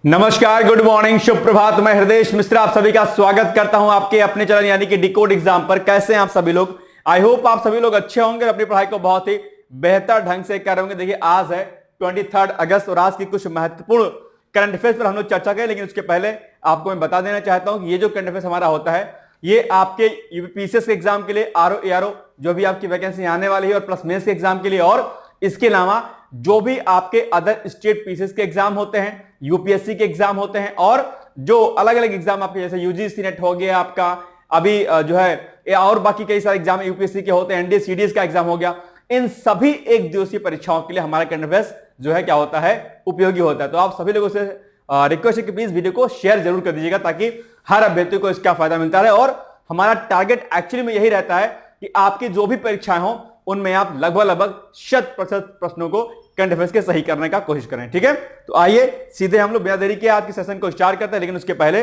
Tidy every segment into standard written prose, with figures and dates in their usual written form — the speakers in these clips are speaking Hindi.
नमस्कार, गुड मॉर्निंग, शुभ प्रभात। मैं हृदय मिश्रा आप सभी का स्वागत करता हूं आपके अपने चैनल यानी कि डिकोड एग्जाम पर। कैसे हैं आप सभी लोग? आई होप आप सभी लोग अच्छे होंगे, अपनी पढ़ाई को बहुत ही बेहतर ढंग से कर रहे होंगे। देखिए, आज है 23 अगस्त और आज की कुछ महत्वपूर्ण करंट अफेयर्स पर हम लोग चर्चा करें, लेकिन उसके पहले आपको मैं बता देना चाहता हूं कि ये जो करंट अफेयर्स हमारा होता है, ये आपके यूपीपीसीएस के एग्जाम के लिए, आरओ एआरओ जो भी आपकी वैकेंसी आने वाली है, और प्लस मेंस के एग्जाम के लिए, और इसके अलावा जो भी आपके अदर स्टेट पीसीएस के एग्जाम होते हैं, यूपीएससी के एग्जाम होते हैं, और जो अलग अलग एग्जाम आपके जैसे यूजीसी नेट हो गया आपका, अभी जो है और बाकी कई सारे एग्जाम यूपीएससी के होते हैं, एनडीए सीडीएस का एग्जाम हो गया, इन सभी एक दिवसीय परीक्षाओं के लिए हमारा करंट अफेयर्स जो है क्या होता है, उपयोगी होता है। तो आप सभी लोगों से रिक्वेस्ट है कि प्लीज वीडियो को शेयर जरूर कर दीजिएगा, ताकि हर अभ्यर्थी को इसका फायदा मिलता रहे। और हमारा टारगेट एक्चुअली में यही रहता है कि आपकी जो भी परीक्षाएं हो उनमें आप लगभग 100% प्रश्नों को करंट अफेयर्स के सही करने का कोशिश करें। ठीक है, तो आइए सीधे हम लोग बिना देरी के आज के सेशन को स्टार्ट करते हैं। लेकिन उसके पहले,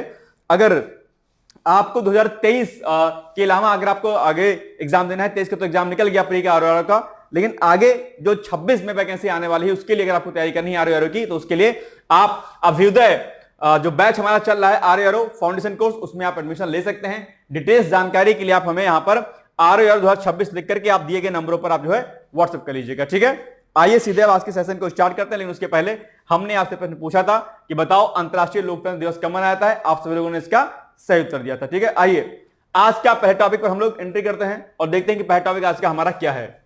अगर आपको 2023 के अलावा अगर आपको आगे एग्जाम देना है, 23 का तो एग्जाम निकल गया प्री का, आरओ का, लेकिन आगे जो 26 में वैकेंसी आने वाली है उसके लिए अगर आपको तैयारी करनी है आरओ की, तो उसके लिए आप अभ्युदय जो बैच हमारा चल रहा है आरओ फाउंडेशन कोर्स, उसमें आप एडमिशन ले सकते हैं। डिटेल्स जानकारी के लिए आप हमें यहां पर आरओ 2026 लिख करके आप दिए गए नंबरों पर आप जो है व्हाट्सएप कर लीजिएगा। ठीक है, आइए सीधे आज के सेशन को स्टार्ट करते हैं। लेकिन उसके पहले हमने आपसे प्रश्न पूछा था कि बताओ अंतरराष्ट्रीय लोकतंत्र दिवस कब मनाया जाता है। आप सभी लोगों ने इसका सही उत्तर दिया था। ठीक है, आइए आज का पहले टॉपिक पर हम लोग एंट्री करते हैं और देखते हैं कि पहला टॉपिक आज का हमारा क्या है।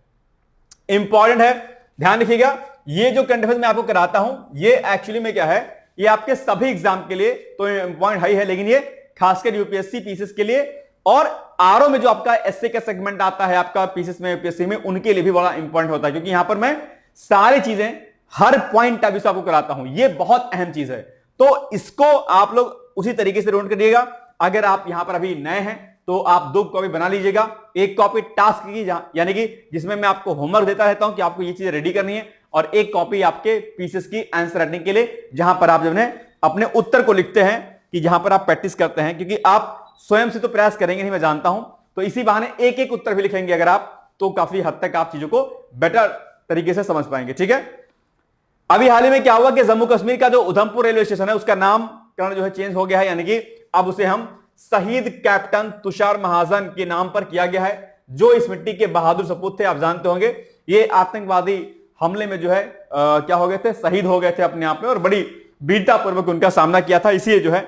इंपॉर्टेंट है, ध्यान रखिएगा। ये जो करंट अफेयर्स मैं आपको कराता हूं, ये एक्चुअली में क्या है, ये आपके सभी एग्जाम के लिए तो इंपॉर्टेंट हाई है, लेकिन ये खासकर यूपीएससी पीसीएस के लिए और आरओ में जो आपका एसए का सेगमेंट आता है आपका पीसीएस में, यूपीएससी में, उनके लिए भी बड़ा इंपॉर्टेंट होता है, क्योंकि यहां पर मैं सारी चीजें हर पॉइंट अभी से आपको कराता हूं। ये बहुत अहम चीज है, तो इसको आप लोग उसी तरीके से नोट करिएगा। अगर आप यहां पर अभी नए हैं तो आप 2 कॉपी बना लीजिएगा, एक कॉपी टास्क की यानी कि जिसमें मैं आपको होमवर्क देता रहता हूं कि आपको ये चीजें रेडी करनी है, और एक कॉपी आपके पीसीएस की आंसर राइटिंग के लिए, जहां पर आप जो है अपने उत्तर को लिखते हैं, कि जहां पर आप प्रैक्टिस करते हैं, क्योंकि आप स्वयं से तो प्रयास करेंगे नहीं, मैं जानता हूं, तो इसी बहाने एक एक उत्तर भी लिखेंगे अगर आप, तो काफी हद तक आप चीजों को बेटर तरीके से समझ पाएंगे। ठीक है, अभी हाल ही में क्या हुआ कि जम्मू कश्मीर का जो उधमपुर रेलवे स्टेशन है उसका नामकरण जो है चेंज हो गया है, यानी कि अब उसे हम शहीद कैप्टन तुषार महाजन के नाम पर किया गया है, जो इस मिट्टी के बहादुर सपूत थे। आप जानते होंगे ये आतंकवादी हमले में जो है क्या हो गए थे, शहीद हो गए थे अपने आप में, और बड़ी वीरता पूर्वक उनका सामना किया था। इसलिए जो है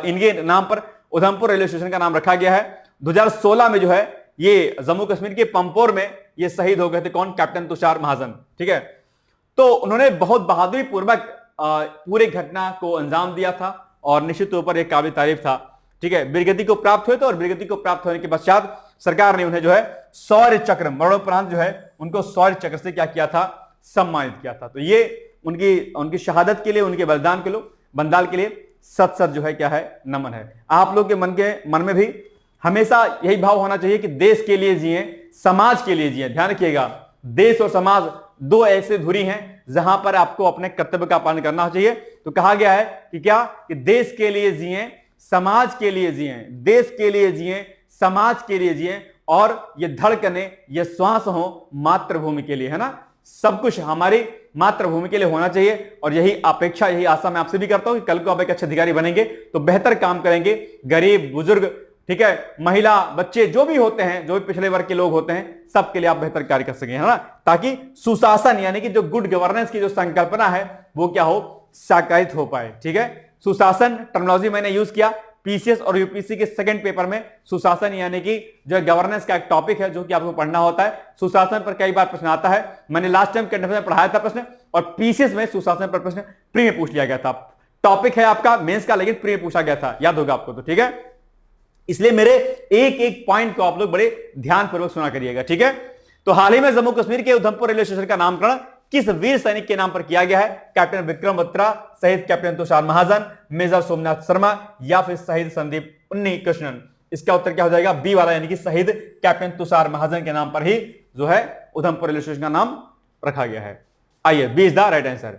इनके नाम पर उधमपुर रेलवे स्टेशन का नाम रखा गया है। 2016 में जो है ये जम्मू कश्मीर के पंपोर में ये शहीद हो गए थे। कौन? कैप्टन तुषार महाजन। ठीक है, तो उन्होंने बहुत बहादुरी पूर्वक पूरे घटना को अंजाम दिया था, और निश्चित तौर पर एक काबिल तारीफ था। ठीक है, वीरगति को प्राप्त हुए थे, और वीरगति को प्राप्त होने के पश्चात सरकार ने उन्हें जो है शौर्य चक्र, मरणोपरांत जो है उनको शौर्य चक्र से क्या किया था, सम्मानित किया था। तो ये उनकी शहादत के लिए, उनके बलिदान के लिए, बंदाल के लिए सत सत जो है क्या है, नमन है। आप लोग के मन में भी हमेशा यही भाव होना चाहिए कि देश के लिए जिए, समाज के लिए जिए। ध्यान रखिएगा, देश और समाज दो ऐसे धुरी हैं जहां पर आपको अपने कर्तव्य का पालन करना चाहिए। तो कहा गया है कि क्या, कि देश के लिए जिए, समाज के लिए जिए, देश के लिए जिए, समाज के लिए जिए, और ये धड़कने, ये श्वास हो मातृभूमि के लिए, है ना। सब कुछ हमारी मातृभूमि के लिए होना चाहिए, और यही अपेक्षा, यही आशा मैं आपसे भी करता हूं कि कल को आप एक अच्छे अधिकारी बनेंगे तो बेहतर काम करेंगे। गरीब, बुजुर्ग, ठीक है, महिला, बच्चे, जो भी होते हैं, जो भी पिछड़े वर्ग के लोग होते हैं, सबके लिए आप बेहतर कार्य कर सकें, है ना, ताकि सुशासन यानी कि जो गुड गवर्नेंस की जो संकल्पना है वो क्या हो, साकारित हो पाए। ठीक है, सुशासन टर्मिनोलॉजी मैंने यूज किया पीसीएस और यूपीएससी के सेकंड पेपर में। सुशासन यानी कि जो गवर्नेंस का एक टॉपिक है जो कि आपको पढ़ना होता है। सुशासन पर कई बार प्रश्न आता है, मैंने लास्ट टाइम करंट अफेयर में पढ़ाया था प्रश्न, और पीसीएस में सुशासन पर प्रश्न प्री में पूछ लिया गया था। टॉपिक है आपका मेंस का, लेकिन प्री में पूछा गया था, याद होगा आपको। तो ठीक है, इसलिए मेरे एक एक पॉइंट को आप लोग बड़े ध्यानपूर्वक सुना करिएगा। ठीक है, तो हाल ही में जम्मू कश्मीर के उधमपुर रेलवे स्टेशन का नामकरण किस वीर सैनिक के नाम पर किया गया है? कैप्टन विक्रम बत्रा, शहीद कैप्टन तुषार महाजन, मेजर सोमनाथ शर्मा, या फिर शहीद संदीप उन्नी कृष्णन। इसका उत्तर क्या हो जाएगा? बी वाला, यानी कि शहीद कैप्टन तुषार महाजन के नाम पर ही जो है उधमपुर रेलवे स्टेशन का नाम रखा गया है। आइए, B is the right answer.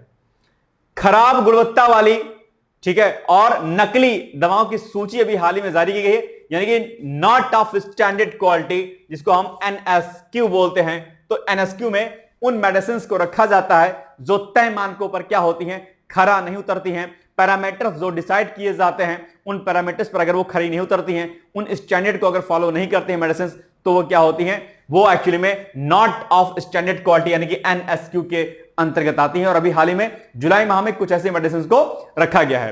खराब गुणवत्ता वाली, ठीक है, और नकली दवाओं की सूची अभी हाल ही में जारी की गई है, यानी कि नॉट ऑफ स्टैंडर्ड क्वालिटी, जिसको हम एनएसक्यू बोलते हैं। तो एनएसक्यू में उन मेडिसिन को रखा जाता है जो तय मानकों पर क्या होती हैं, खरा नहीं उतरती हैं, पैरामीटर्स जो डिसाइड किए जाते हैं, उन पैरामीटर्स पर अगर वो खरी नहीं उतरती हैं, उन स्टैंडर्ड को अगर फॉलो नहीं करते हैं मेडिसिन, तो वो क्या होती हैं, वो एक्चुअली में नॉट ऑफ स्टैंडर्ड क्वालिटी यानी कि NSQ के अंतर्गत आती हैं। और अभी हाल ही में जुलाई माह में कुछ ऐसे मेडिसिन को रखा गया है।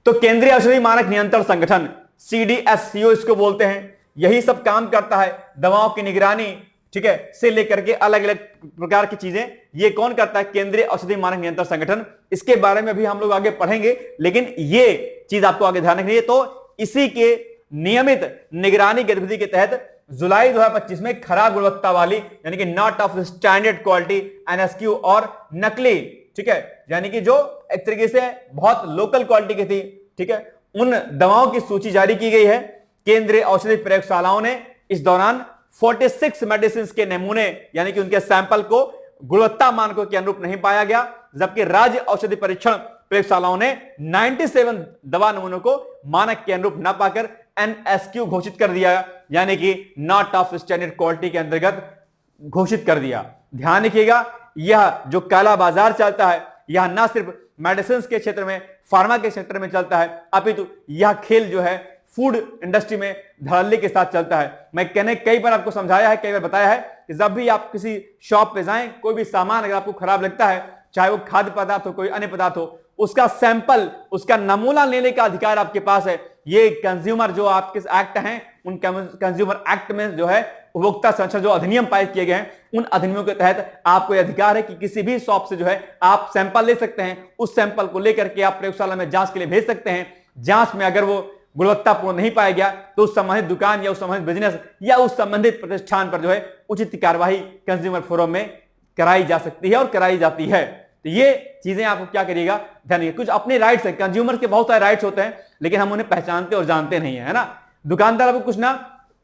तो केंद्रीय औषधि मानक नियंत्रण संगठन CDSCO इसको बोलते हैं, यही सब काम करता है, दवाओं की निगरानी, ठीक है, से लेकर के अलग अलग प्रकार की चीजें ये कौन करता है, केंद्रीय औषधि मानक नियंत्रण संगठन। इसके बारे में भी हम लोग आगे पढ़ेंगे, लेकिन ये चीज आपको आगे ध्यान रखनी है। तो इसी के नियमित निगरानी गतिविधि के तहत जुलाई 2025 में खराब गुणवत्ता वाली यानी कि not of standard quality NSQ और नकली, ठीक है, यानी कि जो एक तरीके से बहुत लोकल क्वालिटी की थी, ठीक है, उन दवाओं की सूची जारी की गई है। केंद्रीय औषधि प्रयोगशालाओं ने इस दौरान 46 मेडिसिन के नमूने यानी कि उनके सैंपल को गुणवत्ता मानकों के अनुरूप नहीं पाया गया, जबकि राज्य औषधि परीक्षण प्रयोगशालाओं ने 97 दवा नमूनों को मानक के अनुरूप न पाकर NSQ घोषित कर दिया, यानी कि नॉट ऑफ स्टैंडर्ड क्वालिटी के अंतर्गत घोषित कर दिया। ध्यान रखिएगा, यह जो काला बाजार चलता है, यह न सिर्फ मेडिसिन के क्षेत्र में, फार्मा के क्षेत्र में चलता है, अपितु यह खेल जो है फूड इंडस्ट्री में धड़ल्ले के साथ चलता है। मैं कई बार आपको समझाया है, कई बार बताया है कि जब भी आप किसी शॉप पे जाएं, कोई भी सामान अगर आपको खराब लगता है, चाहे वो खाद्य पदार्थ हो, कोई अन्य पदार्थ हो, उसका सैंपल, उसका नमूना लेने का अधिकार आपके पास है। ये कंज्यूमर जो आपके एक्ट हैं, उन कंज्यूमर एक्ट में जो है उपभोक्ता संरक्षण जो अधिनियम पारित किए गए हैं, उन अधिनियमों के तहत आपको यह अधिकार है कि किसी भी शॉप से जो है आप सैंपल ले सकते हैं। उस सैंपल को लेकर के आप प्रयोगशाला में जांच के लिए भेज सकते हैं। जांच में अगर वो गुणवत्तापूर्ण नहीं पाया गया तो उस संबंधित दुकान या उस संबंधित बिजनेस या उस संबंधित प्रतिष्ठान पर जो है उचित कार्यवाही कंज्यूमर फोरम में कराई जा सकती है और कराई जाती है। तो ये चीजें आपको क्या करिएगा, ध्यान रखिए। कुछ अपने राइट्स है, कंज्यूमर के बहुत सारे राइट्स होते हैं, लेकिन हम उन्हें पहचानते और जानते नहीं है ना। दुकानदार आपको कुछ ना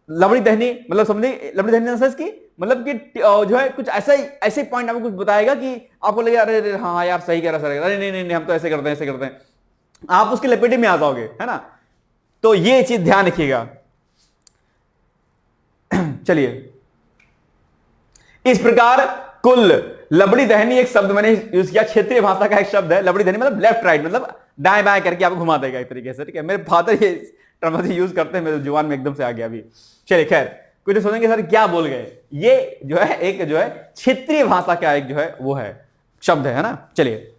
लबड़ी दहनी, मतलब समझिए लबड़ी दहनी की मतलब कि जो है कुछ ऐसे पॉइंट आपको कुछ बताएगा कि आपको लगेगा अरे हाँ यार सही कह रहा सर, अरे नहीं नहीं नहीं हम तो ऐसे करते हैं, ऐसे करते हैं, आप उसकी लपेटे में आ जाओगे, है ना। तो ये चीज ध्यान रखिएगा। चलिए, इस प्रकार कुल लबड़ी दहनी एक शब्द मैंने यूज किया, क्षेत्रीय भाषा का एक शब्द है लबड़ी दहनी, मतलब लेफ्ट राइट, मतलब दाएं बाएं करके आपको घुमा देगा एक तरीके से, ठीक है। मेरे फादर ये टर्म यूज करते हैं, मेरे जुबान में एकदम से आ गया अभी। चलिए खैर, कुछ सोचेंगे सर क्या बोल गए, ये जो है एक जो है क्षेत्रीय भाषा का एक जो है वो है शब्द है ना। चलिए,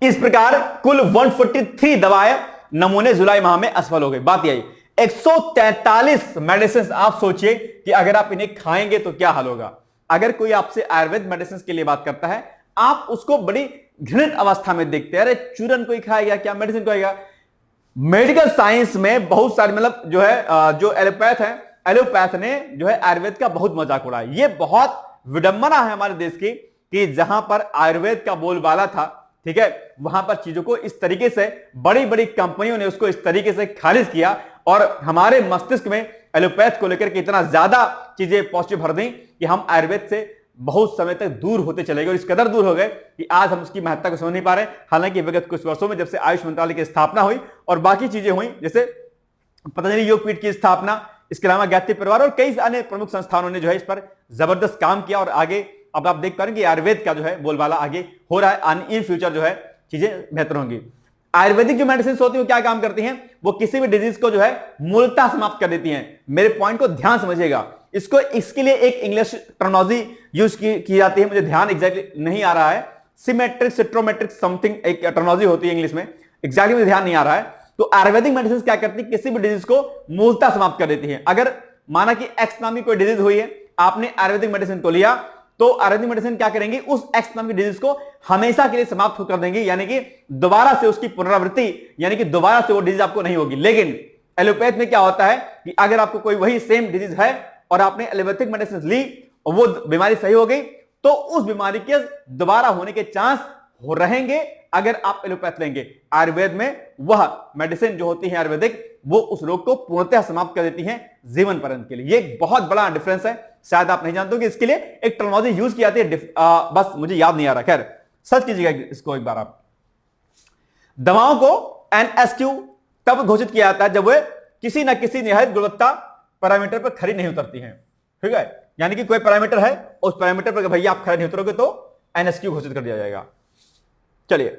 इस प्रकार कुल 143 दवाएं नमूने जुलाई माह में असफल हो गए। बात यही 143 मेडिसिन, आप सोचिए कि अगर आप इन्हें खाएंगे तो क्या हाल होगा। अगर कोई आपसे आयुर्वेद मेडिसिन के लिए बात करता है, आप उसको बड़ी घृणित अवस्था में देखते हैं, अरे चूरन कोई खाएगा क्या, मेडिसिन को खाएगा। मेडिकल साइंस में बहुत सारे मतलब जो है जो एलोपैथ है, एलोपैथ ने जो है आयुर्वेद का बहुत मजाक उड़ाया। ये बहुत विडंबना है हमारे देश की कि जहां पर आयुर्वेद का बोलबाला था, ठीक है, वहां पर चीजों को इस तरीके से बड़ी बड़ी कंपनियों ने उसको इस तरीके से खारिज किया और हमारे मस्तिष्क में एलोपैथ को लेकर के इतना ज्यादा चीजें पॉजिटिव भर दी कि हम आयुर्वेद से बहुत समय तक दूर होते चले गए और इस कदर दूर हो गए कि आज हम उसकी महत्ता को समझ नहीं पा रहे। हालांकि विगत कुछ वर्षों में जब से आयुष मंत्रालय की स्थापना हुई और बाकी चीजें हुई, जैसे पतंजलि योगपीठ की स्थापना, इसके अलावा गायत्री परिवार और कई अन्य प्रमुख संस्थानों ने जो है इस पर जबरदस्त काम किया और आगे अब आप देख पा रहे हैं कि आयुर्वेद का जो है बोलबाला आगे हो रहा है। इन फ्यूचर जो है चीजें बेहतर होंगी। आयुर्वेदिक जो मेडिसिन होती है वो क्या काम करती हैं, वो किसी भी डिजीज को जो है मूलतः समाप्त कर देती हैं। मेरे पॉइंट को ध्यान समझिएगा। इसके लिए एक इंग्लिश टर्मिनोलॉजी यूज की जाती है, मुझे ध्यान एग्जैक्टली नहीं आ रहा है, सिमेट्रिक सिट्रोमेट्रिक समथिंग एक टर्मिनोलॉजी होती है इंग्लिश में, एग्जैक्टली मुझे ध्यान नहीं आ रहा है। तो आयुर्वेदिक मेडिसिन क्या करती है, किसी भी डिजीज को मूलतः समाप्त कर देती है। अगर माना कि एक्स नाम की कोई डिजीज हुई है, आपने आयुर्वेदिक मेडिसिन को लिया, तो आयुर्वेदिक मेडिसिन क्या करेंगी, उस एक्स नाम की डिजीज को हमेशा के लिए समाप्त कर देंगी, यानी कि दोबारा से उसकी पुनरावृत्ति, यानी कि दोबारा से वो डिजीज आपको नहीं होगी। लेकिन एलोपैथ में क्या होता है कि अगर आपको कोई वही सेम डिजीज है और आपने एलोपैथिक मेडिसिन ली और वो बीमारी सही हो गई, तो उस बीमारी के दोबारा होने के चांस हो रहेंगे अगर आप एलोपैथ लेंगे। आयुर्वेद में वह मेडिसिन जो होती है आयुर्वेदिक, वो उस रोग को पूर्णतः समाप्त कर देती है जीवन पर्यंत के लिए। ये एक बहुत बड़ा डिफरेंस है, शायद आप नहीं जानते हो कि इसके लिए एक टर्मिनोलॉजी यूज की जाती है, बस मुझे याद नहीं आ रहा। खैर, सर्च कीजिएगा इसको एक बार आप। दवाओं को NSQ तब घोषित किया जाता है जब वे किसी न किसी निहित गुणवत्ता पैरामीटर पर खरी नहीं उतरती हैं, ठीक है। यानी कि कोई पैरामीटर है, उस पैरामीटर पर भैया आप खरे नहीं उतरोगे तो NSQ घोषित कर दिया जाएगा। चलिए,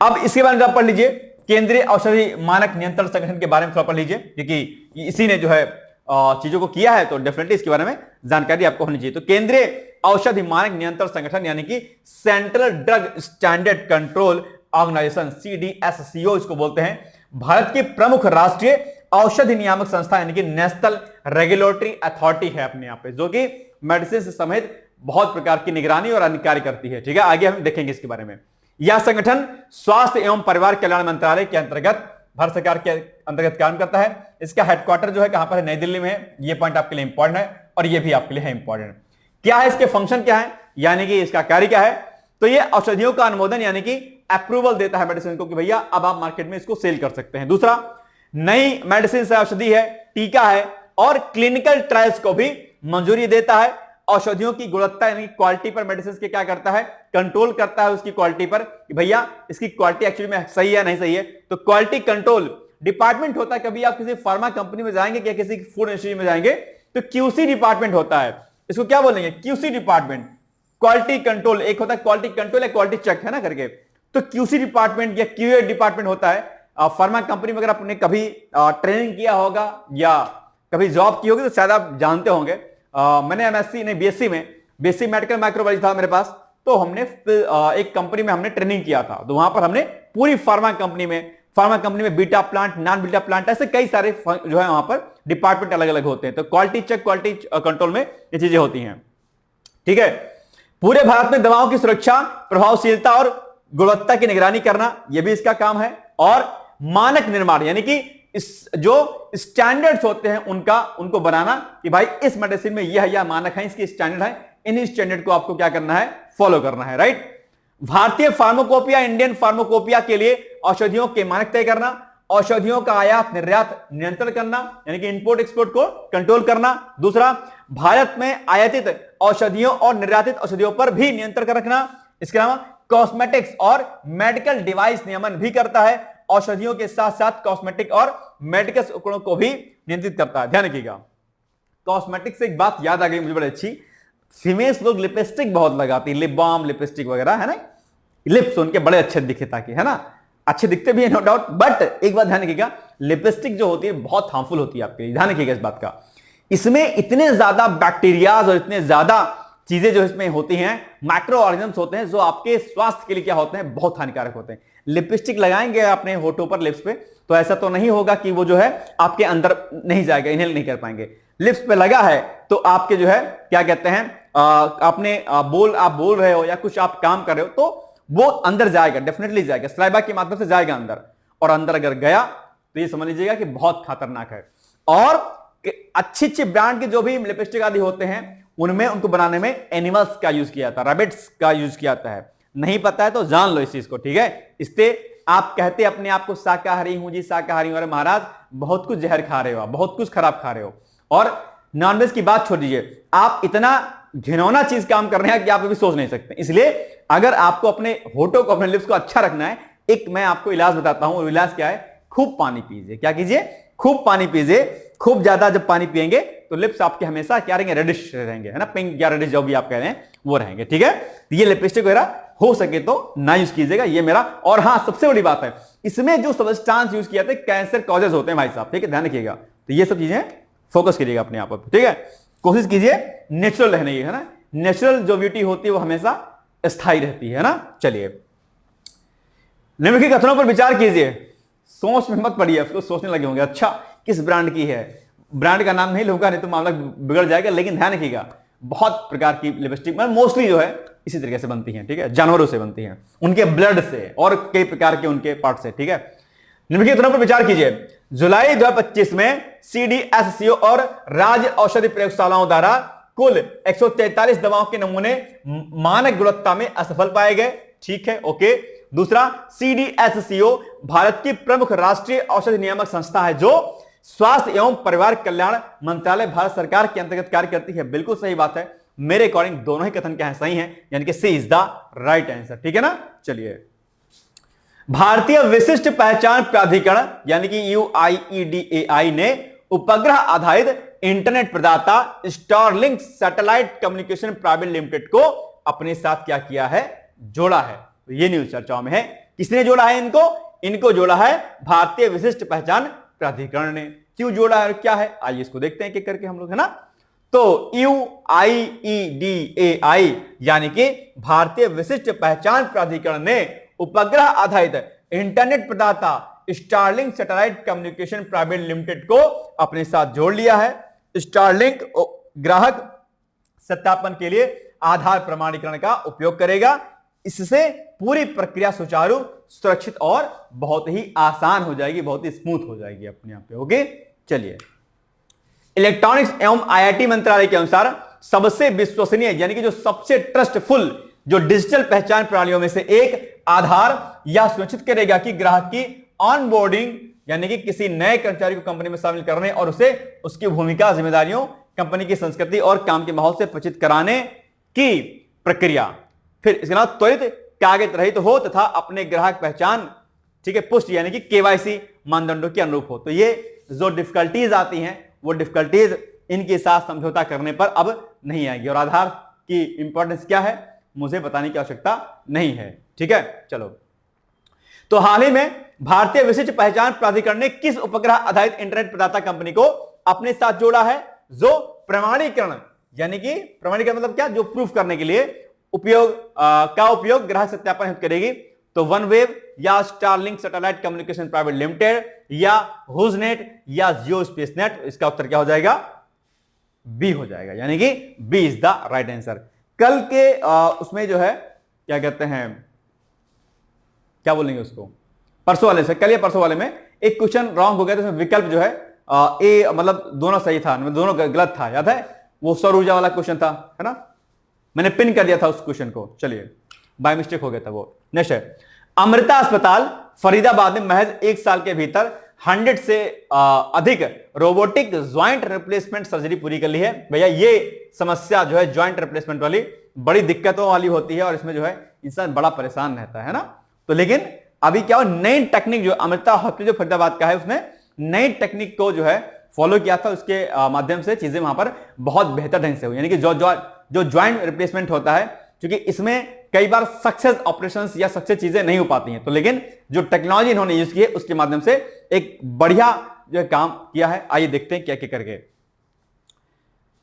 अब इसके बारे में आप पढ़ लीजिए, केंद्रीय औषधि मानक नियंत्रण संगठन के बारे में थोड़ा पढ़ लीजिए, क्योंकि इसी ने जो है चीजों को किया है, तो डेफिनेटली इसके बारे में जानकारी आपको होनी चाहिए। तो केंद्रीय औषधि मानक नियंत्रण संगठन यानी कि central drug standard control organisation, CDSCO इसको बोलते हैं, भारत की प्रमुख राष्ट्रीय औषधि नियामक संस्था यानी कि नेशनल रेगुलेटरी अथॉरिटी है अपने यहां पे, जो कि मेडिसिन से समेत बहुत प्रकार की निगरानी और अन्य कार्य करती है। ठीक है, आगे हम देखेंगे इसके बारे में। यह संगठन स्वास्थ्य एवं परिवार कल्याण मंत्रालय के अंतर्गत, भारत सरकार के अंतर्गत काम करता है। इसका हेडक्वार्टर जो है कहां पर है, नई दिल्ली में है। यह पॉइंट आपके लिए इंपॉर्टेंट है और यह भी आपके लिए है इंपॉर्टेंट। क्या है इसके फंक्शन, क्या है, यानी कि इसका कार्य क्या है? तो यह औषधियों का अनुमोदन यानी कि अप्रूवल देता है मेडिसिन को कि भैया अब आप मार्केट में इसको सेल कर सकते हैं। दूसरा, नई मेडिसिन से औषधि है, टीका है और क्लिनिकल ट्रायल्स को भी मंजूरी देता है। औषधियों की गुणवत्ता यानी क्वालिटी पर मेडिसिन के क्या करता है, कंट्रोल करता है उसकी क्वालिटी पर कि भैया इसकी क्वालिटी एक्चुअली में सही है नहीं सही है। तो क्वालिटी कंट्रोल डिपार्टमेंट होता है। कभी आप किसी फार्मा कंपनी में जाएंगे या किसी फूड इंडस्ट्री में जाएंगे तो QC डिपार्टमेंट होता है, इसको क्या बोलेंगे, QC डिपार्टमेंट, क्वालिटी कंट्रोल। एक होता है क्वालिटी कंट्रोल या क्वालिटी चेक है ना करके, तो QC डिपार्टमेंट या QA डिपार्टमेंट होता है। फार्मा कंपनी में अगर आपने कभी ट्रेनिंग किया होगा या कभी जॉब की होगी तो शायद आप जानते होंगे। मैंने MSc नहीं BSc मेडिकल माइक्रोबायोलॉजी था मेरे पास, तो हमने एक कंपनी में हमने ट्रेनिंग किया था। तो वहां पर हमने पूरी फार्मा कंपनी में beta plant, non beta plant, ऐसे कई सारे जो है वहां पर डिपार्टमेंट अलग अलग होते हैं। तो क्वालिटी चेक, क्वालिटी कंट्रोल में ये चीजें होती हैं। ठीक है, पूरे भारत में दवाओं की सुरक्षा, प्रभावशीलता और गुणवत्ता की निगरानी करना, यह भी इसका काम है। और मानक निर्माण यानी कि जो स्टैंडर्ड्स होते हैं उनको बनाना कि भाई इस मेडिसिन में यह मानक है, इसकी स्टैंडर्ड है, इन स्टैंडर्ड को आपको क्या करना है, फॉलो करना है। राइट, भारतीय फार्माकोपिया, इंडियन फार्माकोपिया के लिए औषधियों के मानक तय करना, औषधियों का आयात निर्यात नियंत्रण करना यानी कि इंपोर्ट एक्सपोर्ट को कंट्रोल करना। दूसरा, भारत में आयातित औषधियों और निर्यातित औषधियों पर भी नियंत्रण कर रखना। इसके अलावा कॉस्मेटिक्स और मेडिकल डिवाइस नियमन भी करता है, औषधियों के साथ साथ कॉस्मेटिक और मेडिकल उपकरणों को भी नियंत्रित करता है। ध्यान रखिएगा, कॉस्मेटिक से एक बात याद आ गई मुझे बड़ी अच्छी, फीमेल्स लोग लिपस्टिक बहुत लगाती है, लिप बाम, लिपस्टिक वगैरह, है ना, लिप्स उनके बड़े अच्छे दिखे ताकि, है ना, अच्छे दिखते भी है नो डाउट, बट एक बात ध्यान रखिएगा, लिपस्टिक जो होती है बहुत हार्मफुल होती है आपके लिए। ध्यान रखिएगा इस बात का, इसमें इतने ज्यादा बैक्टीरियाज और इतने ज्यादा चीजें जो इसमें होती हैं, माइक्रो ऑर्गेनिज्म्स होते हैं जो आपके स्वास्थ्य के लिए क्या होते हैं, बहुत हानिकारक होते हैं। लिपस्टिक लगाएंगे अपने होठों पर, लिप्स पे, तो ऐसा तो नहीं होगा कि वो जो है आपके अंदर नहीं जाएगा, इनहेल नहीं कर पाएंगे। लिप्स पे लगा है तो आपके जो है क्या कहते हैं, आपने आप बोल रहे हो या कुछ आप काम कर रहे हो तो वो अंदर जाएगा, डेफिनेटली जाएगा, सलाइवा के माध्यम से जाएगा अंदर, और अंदर अगर गया तो ये समझ लीजिएगा कि बहुत खतरनाक है। और अच्छी ब्रांड के जो भी लिपस्टिक आदि होते हैं उनमें उनको बनाने में एनिमल्स का यूज किया जाता है, रैबिट्स का यूज किया जाता है। नहीं पता है तो जान लो इस चीज को, ठीक है। इससे आप कहते अपने आप को शाकाहारी हूं जी, शाकाहारी हूं, अरे महाराज बहुत कुछ जहर खा रहे हो, बहुत कुछ खराब खा रहे हो। और नॉनवेज की बात छोड़ दीजिए, आप इतना घिनौना चीज काम कर रहे हैं कि आप अभी सोच नहीं सकते। इसलिए अगर आपको अपने होठों को, अपने लिप्स को अच्छा रखना है, एक मैं आपको इलाज बताता हूं। इलाज क्या है, खूब पानी पीजिए। क्या कीजिए, खूब पानी पीजिए। खूब ज्यादा जब पानी पिएंगे तो लिप्स आपके हमेशा क्या रहेंगे, रेडिश रहेंगे, है ना, पिंक या रेडिश जो भी आप कह रहे हैं वो रहेंगे, ठीक है। ये लिपस्टिक वगैरह हो सके तो ना यूज कीजिएगा, ये मेरा। और हाँ, सबसे बड़ी बात है, इसमें जो सब्सटेंस यूज किया था कैंसर कॉजेज होते हैं भाई साहब, ठीक है, ध्यान रखिएगा। तो ये सब चीजें फोकस करिएगा अपने आप पर, ठीक है। कोशिश कीजिए नेचुरल रहने की, है ना, नेचुरल जो ब्यूटी होती है वो हमेशा स्थायी रहती है ना। चलिए, निम्नलिखित कथनों पर विचार कीजिए। सोच में मत पड़िए, उसको सोचने लगे होंगे अच्छा किस ब्रांड की है, ब्रांड का नाम नहीं लूंगा नहीं तो मामला बिगड़ जाएगा। लेकिन ध्यान रखिएगा, बहुत प्रकार की लिपस्टिक मोस्टली जो है इसी तरीके से बनती हैं, ठीक है, जानवरों से बनती हैं, उनके ब्लड से और कई प्रकार के उनके पार्ट से, ठीक है। निम्नलिखित कथनों पर विचार कीजिए। जुलाई 2025 में CDSCO और राज्य औषधि प्रयोगशालाओं द्वारा कुल 143 दवाओं के नमूने मानक गुणवत्ता में असफल पाए गए, ठीक है, ओके। दूसरा, CDSCO भारत की प्रमुख राष्ट्रीय औषधि नियामक संस्था है जो स्वास्थ्य एवं परिवार कल्याण मंत्रालय भारत सरकार के अंतर्गत कार्य करती है। बिल्कुल सही बात है, मेरे अकॉर्डिंग दोनों ही कथन क्या है, सही है, यानी कि सी इज द राइट आंसर, ठीक है ना। चलिए, भारतीय विशिष्ट पहचान प्राधिकरण यानी कि UIDAI ने उपग्रह आधारित इंटरनेट प्रदाता Starlink satellite communication private limited को अपने साथ क्या किया है, जोड़ा है। तो ये न्यूज चर्चाओं में है किसने जोड़ा है इनको जोड़ा है भारतीय विशिष्ट पहचान प्राधिकरण ने। क्यों जोड़ा है और क्या है, आइए इसको देखते हैं एक करके हम लोग, है ना। तो UIEDAI यानी कि भारतीय विशिष्ट पहचान प्राधिकरण ने उपग्रह आधारित इंटरनेट प्रदाता Starlink satellite communication private limited को अपने साथ जोड़ लिया है। स्टारलिंक ग्राहक सत्यापन के लिए आधार प्रमाणीकरण का उपयोग करेगा। इससे पूरी प्रक्रिया सुचारू, सुरक्षित और बहुत ही आसान हो जाएगी, बहुत ही स्मूथ हो जाएगी अपने आप पे। ओके, चलिए। इलेक्ट्रॉनिक्स एवं IIT मंत्रालय के अनुसार सबसे विश्वसनीय यानी कि जो सबसे ट्रस्टफुल जो डिजिटल पहचान प्रणालियों में से एक आधार यह सुनिश्चित करेगा कि ग्राहक की ऑनबोर्डिंग यानी कि किसी नए कर्मचारी को कंपनी में शामिल करने और उसे उसकी भूमिका, जिम्मेदारियों, कंपनी की संस्कृति और काम के माहौल से परिचित कराने की प्रक्रिया, फिर इसके अलावा त्वरित कागज रहित हो तथा अपने ग्राहक पहचान, ठीक है, पुष्टि यानी कि KYC मानदंडों के अनुरूप हो। तो ये जो डिफिकल्टीज आती हैं वो डिफिकल्टीज इनके साथ समझौता करने पर अब नहीं आएगी। और आधार की इंपॉर्टेंस क्या है मुझे बताने की आवश्यकता नहीं है, ठीक है। चलो, तो हाल ही में भारतीय विशिष्ट पहचान प्राधिकरण ने किस उपग्रह आधारित इंटरनेट प्रदाता कंपनी को अपने साथ जोड़ा है, जो प्रमाणीकरण यानी कि प्रमाणीकरण मतलब क्या, जो प्रूफ करने के लिए उपयोग ग्राहक सत्यापन हेतु करेगी। तो OneWeb या Starlink satellite communication private limited या हुजनेट या जियो स्पेस नेट, इसका उत्तर क्या हो जाएगा, बी हो जाएगा, यानी कि B is the right answer. कल के उसमें जो है क्या कहते हैं, क्या बोलेंगे उसको, परसों वाले से, कल या परसों वाले में एक क्वेश्चन रॉन्ग हो गया था। विकल्प जो है ए मतलब दोनों सही था, दोनों गलत था, याद है, वो सौर ऊर्जा वाला क्वेश्चन था, है ना, मैंने पिन कर दिया था उस क्वेश्चन को। चलिए, बाय मिस्टेक हो गया था वो। नेक्स्ट है, अमृता अस्पताल फरीदाबाद में महज 1 साल के भीतर 100 से अधिक रोबोटिक ज्वाइंट रिप्लेसमेंट सर्जरी पूरी कर ली है। भैया ये समस्या जो है ज्वाइंट रिप्लेसमेंट वाली बड़ी दिक्कतों वाली होती है और इसमें जो है इंसान बड़ा परेशान रहता है ना। तो लेकिन अभी क्या हो, नई टेक्निक जो अमृता हॉस्पिटल जो फरीदाबाद का है उसने नई टेक्निक को जो है फॉलो किया था, उसके माध्यम से चीजें वहां पर बहुत बेहतर ढंग से हुई। यानी कि जो ज्वाइंट रिप्लेसमेंट होता है, क्योंकि इसमें कई बार सक्सेस ऑपरेशंस या सक्सेस चीजें नहीं हो पाती हैं, तो लेकिन जो टेक्नोलॉजी इन्होंने यूज की है उसके माध्यम से एक बढ़िया जो काम किया है। आइए देखते हैं क्या क्या करके।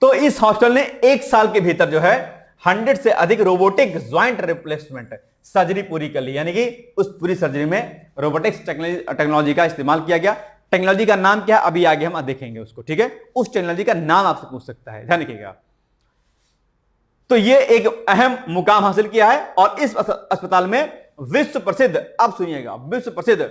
तो इस हॉस्पिटल ने 1 साल के भीतर जो है 100 से अधिक रोबोटिक ज्वाइंट रिप्लेसमेंट सर्जरी पूरी कर ली, यानी कि उस पूरी सर्जरी में रोबोटिक्स टेक्नोलॉजी का इस्तेमाल किया गया। टेक्नोलॉजी का नाम क्या है अभी आगे हम देखेंगे उसको, ठीक है। उस टेक्नोलॉजी का नाम आपसे पूछ सकता है, ध्यान रखिएगा। तो ये एक अहम मुकाम हासिल किया है और इस अस्पताल में विश्व प्रसिद्ध, अब सुनिएगा, विश्व प्रसिद्ध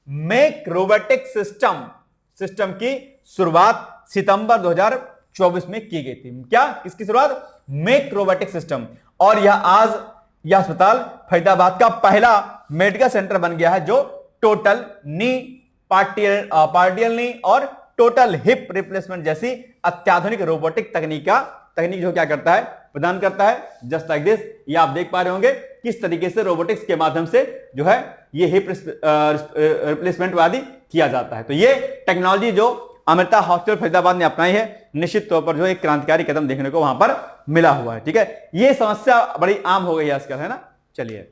मेक रोबोटिक सिस्टम की शुरुआत सितंबर 2024 में की गई थी। क्या, किसकी शुरुआत, मेक रोबोटिक सिस्टम। और यह अस्पताल फरीदाबाद का पहला मेडिकल सेंटर बन गया है जो टोटल नी, पार्टियल नी और टोटल हिप रिप्लेसमेंट जैसी अत्याधुनिक रोबोटिक तकनीक जो क्या करता है, प्रदान करता है। जस्ट लाइक दिस, ये आप देख पा रहे होंगे किस तरीके से रोबोटिक्स के माध्यम से जो है ये हिप रिप्लेसमेंट आदि किया जाता है। तो ये टेक्नोलॉजी जो अमृता हॉस्पिटल फरीदाबाद ने अपनाई है, निश्चित तौर पर जो एक क्रांतिकारी कदम देखने को वहां पर मिला हुआ है, ठीक है। ये समस्या बड़ी आम हो गई है आजकल, है ना। चलिए,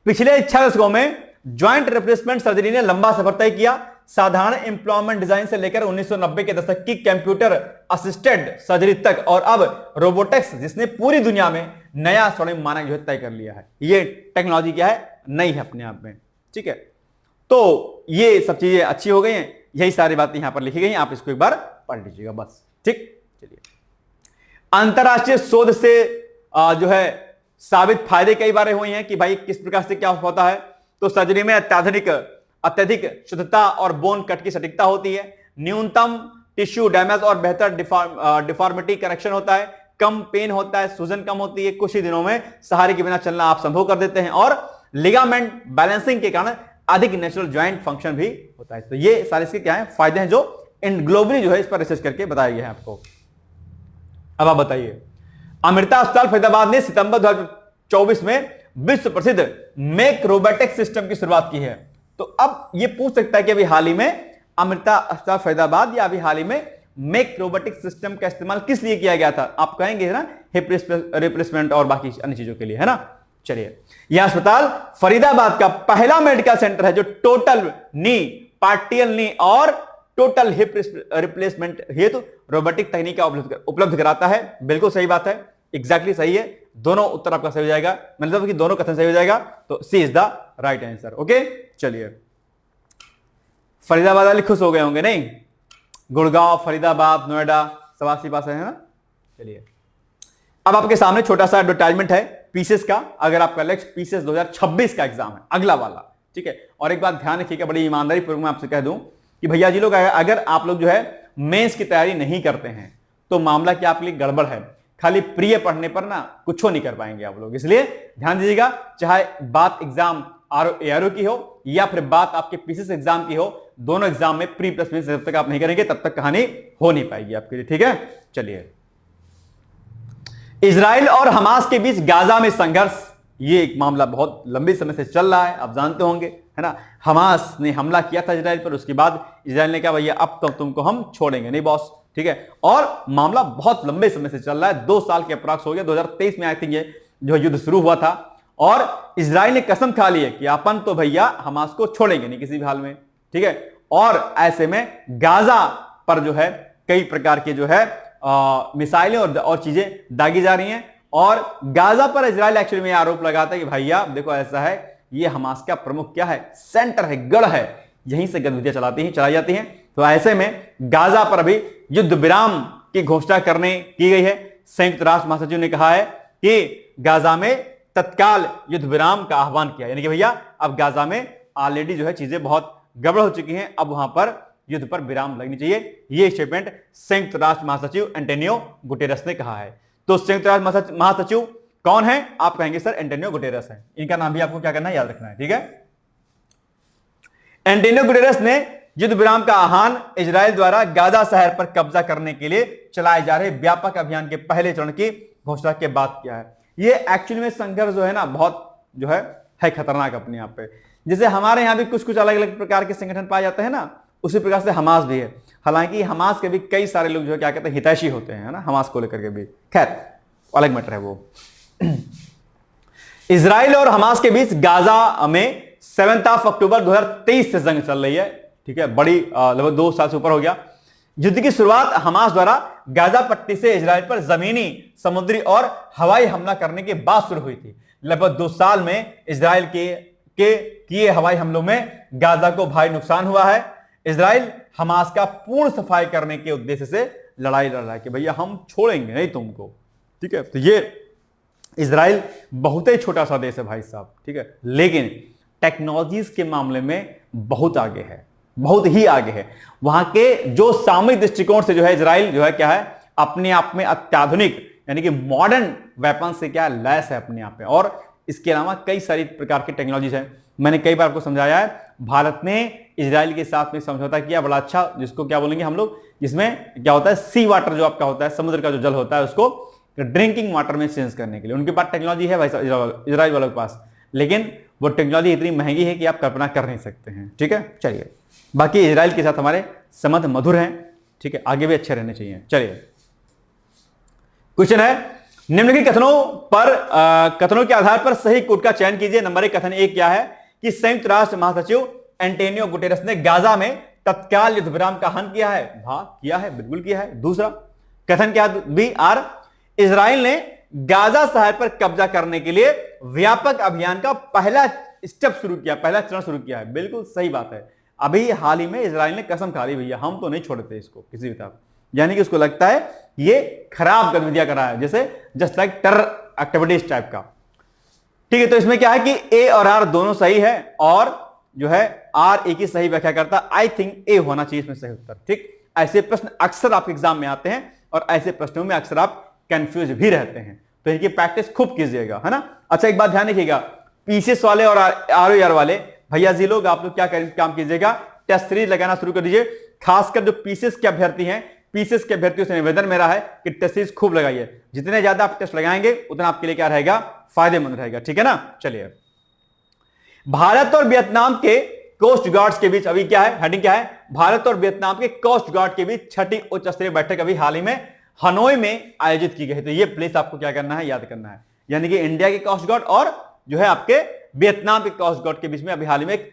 पिछले 6 दशकों में ज्वाइंट रिप्लेसमेंट सर्जरी ने लंबा सफर तय किया। साधारण एम्प्लॉयमेंट डिजाइन से लेकर 1990 के दशक की कंप्यूटर असिस्टेड सर्जरी तक और अब रोबोटिक्स जिसने पूरी दुनिया में नया स्वर्णिम मानक जो है तय कर लिया है। ये टेक्नोलॉजी क्या है, नई है अपने आप में, ठीक है। तो ये सब चीजें अच्छी हो गई हैं, यही सारी बातें यहां पर लिखी गई हैं, आप इसको एक बार पढ़ लीजिएगा बस, ठीक। चलिए, अंतरराष्ट्रीय शोध से जो है साबित फायदे कई बार हुए हैं कि भाई किस प्रकार से क्या होता है। तो सर्जरी में अत्यधिक शुद्धता और बोन कट की सटीकता होती है, न्यूनतम टिश्यू डैमेज और बेहतर डिफॉर्मिटी करेक्शन होता है, कम पेन होता है, सूजन कम होती है, कुछ ही दिनों में सहारे के बिना चलना आप संभव कर देते हैं और लिगामेंट बैलेंसिंग के कारण अधिक नेचुरल ज्वाइंट फंक्शन भी होता है। तो ये सारे इसके क्या है फायदे हैं जो ग्लोबली जो है इस पर रिसर्च करके बताया गया है आपको। अब आप बताइए, अमृता अस्पताल फरीदाबाद ने सितंबर 2024 में विश्व प्रसिद्ध मेक रोबोटिक सिस्टम की शुरुआत की है। तो अब ये पूछ सकता है कि अभी हाल ही में अमृता अस्पताल फरीदाबाद या अभी हाल ही में मेक रोबोटिक सिस्टम का इस्तेमाल किस लिए किया गया था। आप कहेंगे है ना, हिप रिप्लेसमेंट और बाकी अन्य चीजों के लिए, है ना। चलिए, यह अस्पताल फरीदाबाद का पहला मेडिकल सेंटर है जो टोटल नी, पार्टियल नी और टोटल हिप रिप्लेसमेंट हेतु रोबोटिक तकनीक का उपलब्ध कराता है। बिल्कुल सही बात है, एग्जैक्टली सही है, दोनों उत्तर आपका सही हो जाएगा, मतलब कि दोनों कथन सही हो जाएगा, तो C is the right answer. Okay, चलिए, फरीदाबाद वाले खुश हो गए होंगे नहीं? गुड़गांव, फरीदाबाद, नोएडा सब आपके पास है ना? चलिए, अब आपके सामने छोटा सा एडवर्टाइजमेंट है पीसीएस का। अगर आपका लक्ष्य पीसीएस 2026 का एग्जाम है, अगला वाला, ठीक है। और एक बात ध्यान रखिएगा, बड़ी ईमानदारी पूर्वक मैं आपसे कह दूं कि भैया जी लोग, अगर आप लोग जो है मेंस की तैयारी नहीं करते हैं तो मामला क्या आपके लिए गड़बड़ है। खाली प्रिय पढ़ने पर ना कुछ नहीं कर पाएंगे आप लोग, इसलिए ध्यान दीजिएगा। चाहे बात एग्जाम ARO की हो या फिर बात आपके पीसीएस एग्जाम की हो, दोनों एग्जाम में प्री प्लस मेंस जब तक आप नहीं करेंगे तब तक कहानी हो नहीं पाएगी आपके लिए, ठीक है। चलिए, इजराइल और हमास के बीच गाजा में संघर्ष, ये एक मामला बहुत लंबे समय से चल रहा है, आप जानते होंगे, है ना। हमास ने हमला किया था इजराइल पर, उसके बाद इजराइल ने कहा भैया अब तो तुमको हम छोड़ेंगे नहीं बॉस, ठीक है। और मामला बहुत लंबे समय से चल रहा है, 2 साल के अप्रॉक्स हो गया। 2023 में आई थिंक ये जो युद्ध शुरू हुआ था, और इजराइल ने कसम खा ली है कि अपन तो भैया हमास को छोड़ेंगे नहीं किसी भी हाल में, ठीक है। और ऐसे में गाजा पर जो है कई प्रकार के जो है मिसाइलें और चीजें दागी जा रही हैं, और गाजा पर इजराइल एक्चुअली में आरोप लगाता है कि भैया देखो ऐसा है, ये हमास का प्रमुख क्या है, सेंटर है, गढ़ है, यहीं से गतिविधियां चलाई जाती हैं। तो ऐसे में गाजा पर अभी युद्ध विराम की घोषणा की गई है। संयुक्त राष्ट्र महासचिव ने कहा है कि गाजा में तत्काल युद्ध विराम का आह्वान किया, यानी कि भैया अब गाजा में ऑलरेडी जो है चीजें बहुत गड़बड़ हो चुकी हैं, अब वहां पर युद्ध पर विराम लगनी चाहिए। यह स्टेटमेंट संयुक्त राष्ट्र महासचिव एंटोनियो गुटेरस ने कहा है। तो संयुक्त राष्ट्र महासचिव कौन है? आप कहेंगे सर एंटोनियो गुटेरस है, इनका नाम भी आपको क्या करना है, याद रखना है, ठीक है। एंटोनियो गुटेरस ने युद्ध विराम का आह्वान इजराइल द्वारा गाजा शहर पर कब्जा करने के लिए चलाए जा रहे व्यापक अभियान के पहले चरण की घोषणा के बाद किया है। ये एक्चुअली में संघर्ष जो है ना, बहुत जो है खतरनाक अपने आप पे। जैसे हमारे यहां भी कुछ अलग अलग प्रकार के संगठन पाए जाते हैं ना, उसी प्रकार से हमास भी है। हालांकि हमास के भी कई सारे लोग जो है क्या कहते हैं, हितैषी होते हैं, है ना, हमास को लेकर के भी, खैर अलग मैटर है वो। इजराइल और हमास के बीच गाजा में 7 अक्टूबर 2023 से जंग चल रही है, ठीक है। बड़ी लगभग 2 साल से ऊपर हो गया। युद्ध की शुरुआत हमास द्वारा गाजा पट्टी से इजराइल पर जमीनी, समुद्री और हवाई हमला करने के बाद शुरू हुई थी। लगभग 2 साल में इजराइल के किए हवाई हमलों में गाजा को भारी नुकसान हुआ है। इजराइल हमास का पूर्ण सफाई करने के उद्देश्य से लड़ाई लड़ रहा है कि भैया हम छोड़ेंगे नहीं तुमको, ठीक है। तो ये इजराइल बहुत ही छोटा सा देश है भाई साहब, ठीक है, लेकिन टेक्नोलॉजीज के मामले में बहुत आगे है, बहुत ही आगे है। वहां के जो सामरिक दृष्टिकोण से जो है इजराइल जो है क्या है, अपने आप में अत्याधुनिक यानी कि मॉडर्न वेपन से क्या लैस है अपने आप में। और इसके अलावा कई सारी प्रकार की टेक्नोलॉजीज है। मैंने कई बार आपको समझाया है, भारत ने इजराइल के साथ में समझौता किया बड़ा अच्छा, जिसको क्या बोलेंगे हम लोग, जिसमें क्या होता है, सी वाटर जो आपका होता है, समुद्र का जो जल होता है, उसको ड्रिंकिंग वाटर में चेंज करने के लिए उनके पास टेक्नोलॉजी है भाई इजराइल वालों के पास, लेकिन वो टेक्नोलॉजी इतनी महंगी है कि आप कल्पना कर नहीं सकते हैं, ठीक है। चलिए, बाकी इजराइल के साथ हमारे संबंध मधुर हैं, ठीक है, आगे भी अच्छे रहने चाहिए। चलिए, क्वेश्चन है, निम्नलिखित कथनों के आधार पर सही कोट का चयन कीजिए। नंबर 1 कथन 1 क्या है कि संयुक्त राष्ट्र महासचिव एंटोनियो गुटेरस ने गाजा में तत्काल युद्ध विराम का आह्वान किया है। हाँ किया है, बिल्कुल किया है। दूसरा कथन क्या, बी आर, इजराइल ने गाजा शहर पर कब्जा करने के लिए व्यापक अभियान का पहला स्टेप शुरू किया, पहला चरण शुरू किया है। बिल्कुल सही बात है। अभी हाल ही में इजराइल ने कसम खा ली भैया हम तो नहीं छोड़ते इसको किसी भी तरह, यानी कि उसको लगता है ये खराब गतिविधियां कर रहा है, जैसे just like terror activities type का, ठीक है। तो इसमें क्या है कि ए और आर दोनों सही है, और जो है आर ए की सही व्याख्या करता, आई थिंक ए होना चाहिए इसमें सही उत्तर, ठीक। ऐसे प्रश्न अक्सर आपके एग्जाम में आते हैं और ऐसे प्रश्नों में अक्सर आप कंफ्यूज भी रहते हैं, तो इनकी प्रैक्टिस खूब कीजिएगा, है ना। अच्छा, एक बात ध्यान रखिएगा, पीसीएस वाले और आरओआर वाले भैया जी लोग, आप लोग क्या काम कीजिएगा, टेस्ट सीरीज लगाना शुरू कर दीजिए। खासकर जो पीसीएस के अभ्यर्थी हैं, पीसीएस के अभ्यर्थियों से निवेदन मेरा है कि टेस्ट सीरीज खूब लगाइए। जितने ज्यादा आप टेस्ट लगाएंगे उतना आपके लिए क्या रहेगा, फायदेमंद रहेगा, ठीक है ना। चलिए, भारत और वियतनाम के कोस्ट गार्ड्स के बीच अभी क्या है, हेडिंग क्या है, भारत और वियतनाम के कोस्ट गार्ड के बीच 6ठी उच्च स्तरीय बैठक अभी हाल ही में हनोई में आयोजित की गई है। तो ये प्लेस आपको क्या करना है, याद करना है, यानी कि इंडिया के कोस्ट गार्ड और जो है आपके वियतनाम के कोस्ट गार्ड के बीच में अभी हाल ही में एक